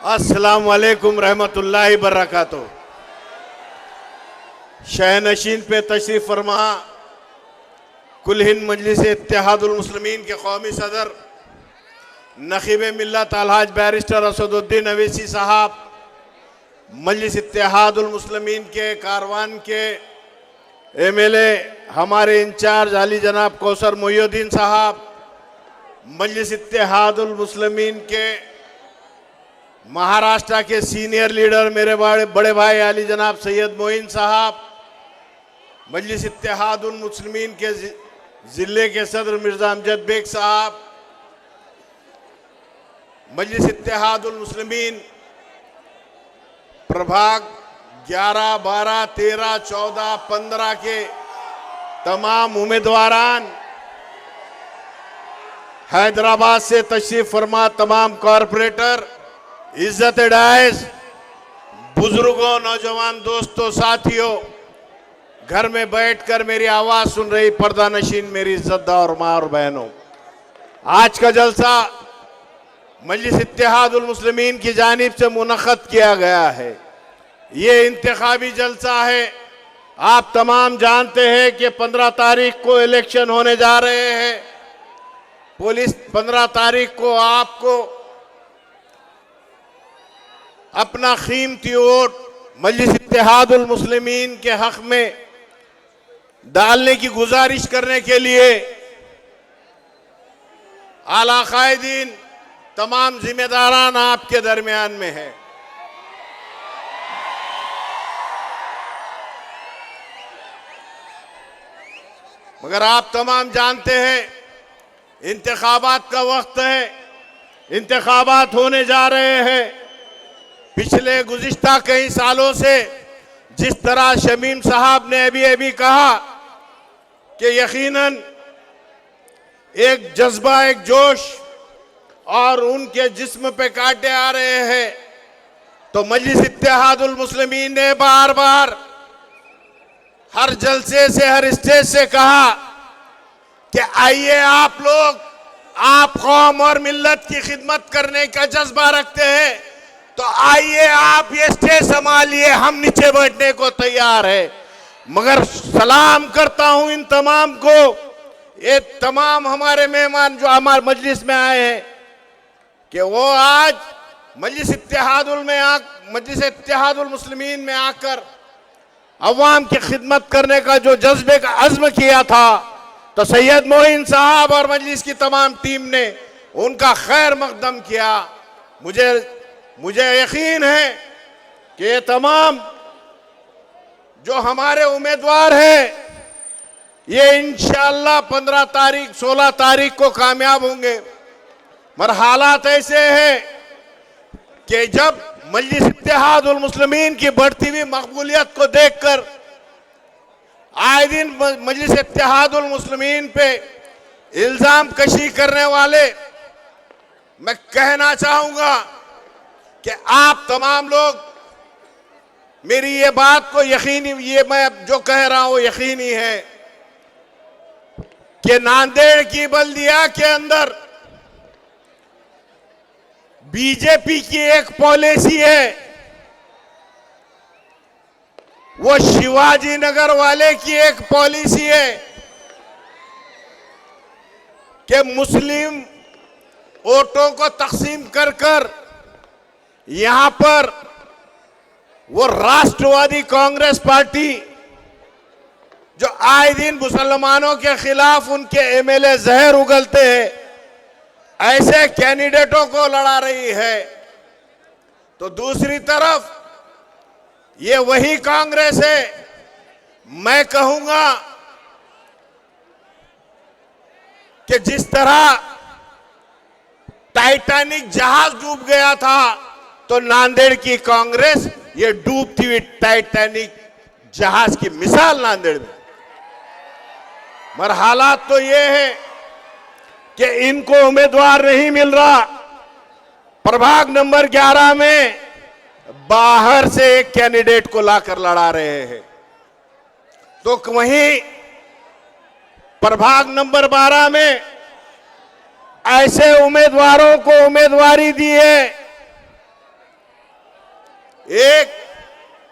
अस्सलाम वालेकुम रहमतुल्लाहि बरकातुहू। शहनशीन पे तशरीफ फरमा कुल हिंद मजलिस इत्तेहादुल मुस्लिमीन के कौमी सदर नखीब मिल्लत अलहाज बैरिस्टर असदुद्दीन अवैसी साहब, मजलिस इत्तेहादुल मुस्लिमीन के कारवान के MLA हमारे इंचार्ज अली जनाब कौसर मोहिउद्दीन साहब, मजलिस इत्तेहादुल मुस्लिमीन के महाराष्ट्र के सीनियर लीडर मेरे बड़े भाई अली जनाब सैयद मोइन साहब, मजलिस इत्तेहादुल मुस्लिमीन के ज़िले के सदर मिर्ज़ा अमजद बेग साहब, मजलिस इत्तेहादुल मुस्लिमीन प्रभाग 11, 12, 13, 14, 15 के तमाम उम्मीदवारान, हैदराबाद से तशरीफ फरमा तमाम कॉरपोरेटर, इज्जत डायस, बुजुर्गों, नौजवान दोस्तों, साथियों, घर में बैठकर मेरी आवाज सुन रही पर्दा नशीन मेरी इज्जतदार माँ और बहनों, आज का जलसा मजलिस इत्तेहादुल मुस्लिमीन की जानिब से मुनक़्क़द किया गया है। ये इंतखाबी जलसा है। आप तमाम जानते हैं कि 15 तारीख को इलेक्शन होने जा रहे हैं। पुलिस 15 तारीख को आपको अपना कीमती वोट मजलिस इत्तेहादुल मुस्लिमीन के हक में डालने की गुजारिश करने के लिए आला कायदीन तमाम जिम्मेदारान आपके दरमियान में है। मगर आप तमाम जानते हैं इंतखाबात का वक्त है, इंतखाबात होने जा रहे हैं। पिछले गुज़िश्ता कई सालों से जिस तरह शमीम साहब ने अभी कहा कि यकीनन एक जज्बा, एक जोश और उनके जिस्म पे कांटे आ रहे हैं, तो मजलिस इत्तेहादुल मुस्लिमीन ने बार बार हर जलसे से, हर स्टेज से कहा कि आइए आप लोग, आप कौम और मिल्लत की खिदमत करने का जज्बा रखते हैं तो आइए आप ये स्टेज संभालिए, हम नीचे बैठने को तैयार है। मगर सलाम करता हूं इन तमाम को, ये तमाम हमारे मेहमान जो हमारे मजलिस में आए हैं कि वो आज मजलिस इत्तेहादुल मुस्लिमीन में आकर अवाम की खिदमत करने का जो जज्बे का अज़्म किया था, तो सैयद मोइन साहब और मजलिस की तमाम टीम ने उनका खैर मकदम किया। मुझे यकीन है कि ये तमाम जो हमारे उम्मीदवार हैं ये इंशाअल्लाह 15 तारीख 16 तारीख को कामयाब होंगे। मगर हालात ऐसे हैं कि जब मजलिस इत्तेहादुल मुस्लिमीन की बढ़ती हुई मकबूलियत को देखकर आए दिन मजलिस इत्तेहादुल मुस्लिमीन पे इल्जाम कशी करने वाले, मैं कहना चाहूंगा कि आप तमाम लोग मेरी ये बात को यकीनी, ये मैं जो कह रहा हूं यकीनी है कि नांदेड़ की बल्दिया के अंदर बीजेपी की एक पॉलिसी है, वो शिवाजी नगर वाले की एक पॉलिसी है कि मुस्लिम वोटों को तकसीम कर यहां पर वो राष्ट्रवादी कांग्रेस पार्टी जो आए दिन मुसलमानों के खिलाफ उनके MLA जहर उगलते हैं, ऐसे कैंडिडेटों को लड़ा रही है। तो दूसरी तरफ ये वही कांग्रेस है, मैं कहूंगा कि जिस तरह टाइटैनिक जहाज डूब गया था, तो नांदेड़ की कांग्रेस ये डूबती हुई टाइटैनिक जहाज की मिसाल नांदेड़ में। मगर हालात तो ये है कि इनको उम्मीदवार नहीं मिल रहा। प्रभाग नंबर 11 में बाहर से एक कैंडिडेट को लाकर लड़ा रहे हैं, तो वहीं प्रभाग नंबर 12 में ऐसे उम्मीदवारों को उम्मीदवारी दी है एक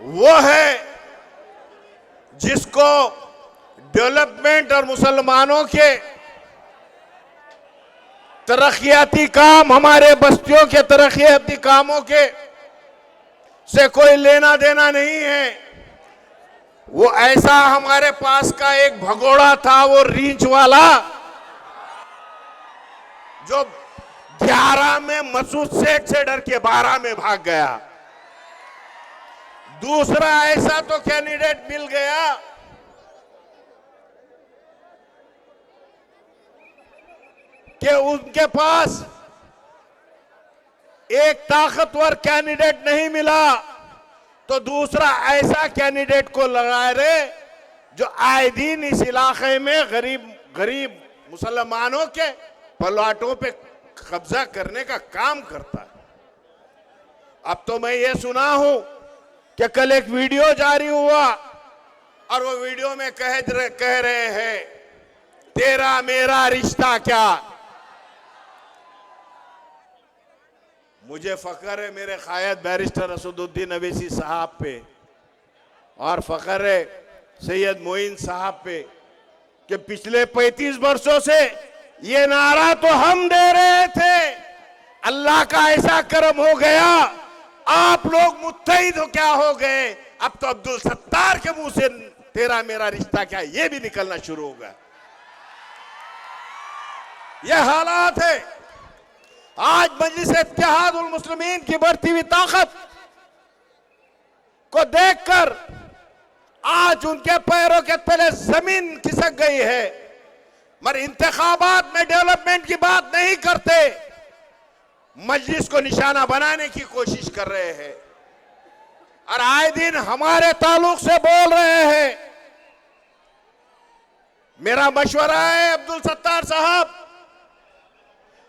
वो है जिसको डेवलपमेंट और मुसलमानों के तरक्याती काम, हमारे बस्तियों के तरक्याती कामों के से कोई लेना देना नहीं है। वो ऐसा हमारे पास का एक भगोड़ा था, वो रींच वाला, जो 11 में मसूद शेख से डर के 12 में भाग गया। दूसरा ऐसा तो कैंडिडेट मिल गया कि उनके पास एक ताकतवर कैंडिडेट नहीं मिला, तो दूसरा ऐसा कैंडिडेट को लगाए रहे जो आए दिन इस इलाके में गरीब मुसलमानों के प्लॉटों पे कब्जा करने का काम करता है। अब तो मैं ये सुना हूं कि कल एक वीडियो जारी हुआ और वो वीडियो में कह रहे हैं तेरा मेरा रिश्ता क्या। मुझे फख्र है मेरे कायद बैरिस्टर असदुद्दीन अवैसी साहब पे और फख्र है सैयद मोइन साहब पे कि पिछले 35 वर्षों से ये नारा तो हम दे रहे थे, अल्लाह का ऐसा करम हो गया आप लोग मुत्तहिद हो क्या हो गए। अब तो अब्दुल सत्तार के मुंह से तेरा मेरा रिश्ता क्या ये भी निकलना शुरू हो गया। ये हालात है। आज मजलिस इत्तेहादुल मुस्लिमीन की बढ़ती हुई ताकत को देखकर आज उनके पैरों के तले जमीन खिसक गई है। मगर इंतखाबात में डेवलपमेंट की बात नहीं करते, मजलिस को निशाना बनाने की कोशिश कर रहे हैं और आए दिन हमारे ताल्लुक से बोल रहे हैं। मेरा मशवरा है अब्दुल सत्तार साहब,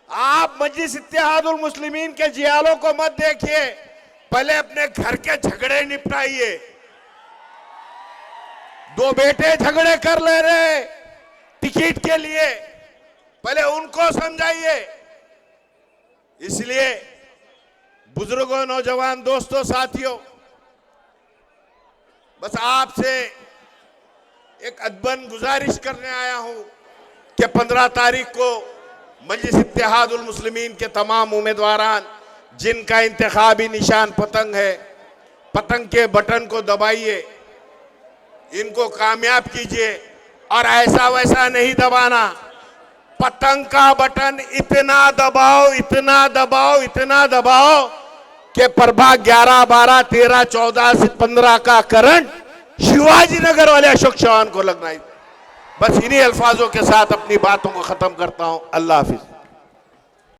आप मजलिस इत्तेहादुल मुस्लिमीन के जियालों को मत देखिए, पहले अपने घर के झगड़े निपटाइए। 2 बेटे झगड़े कर ले रहे टिकट के लिए, पहले उनको समझाइए। इसलिए बुजुर्गों, नौजवान दोस्तों, साथियों, बस आपसे एक अदबन गुजारिश करने आया हूं कि 15 तारीख को मजलिस इत्तेहादुल मुस्लिमीन के तमाम उम्मीदवारान जिनका इंतखाबी निशान पतंग है, पतंग के बटन को दबाइए, इनको कामयाब कीजिए और ऐसा वैसा नहीं दबाना। पतंग का बटन इतना दबाओ, इतना दबाओ, इतना दबाओ कि प्रभाग 11, 12, 13, 14 से 15 का करंट शिवाजी नगर वाले अशोक चौहान को लगना। बस इन्हीं अल्फाजों के साथ अपनी बातों को खत्म करता हूं। अल्लाह हाफिज।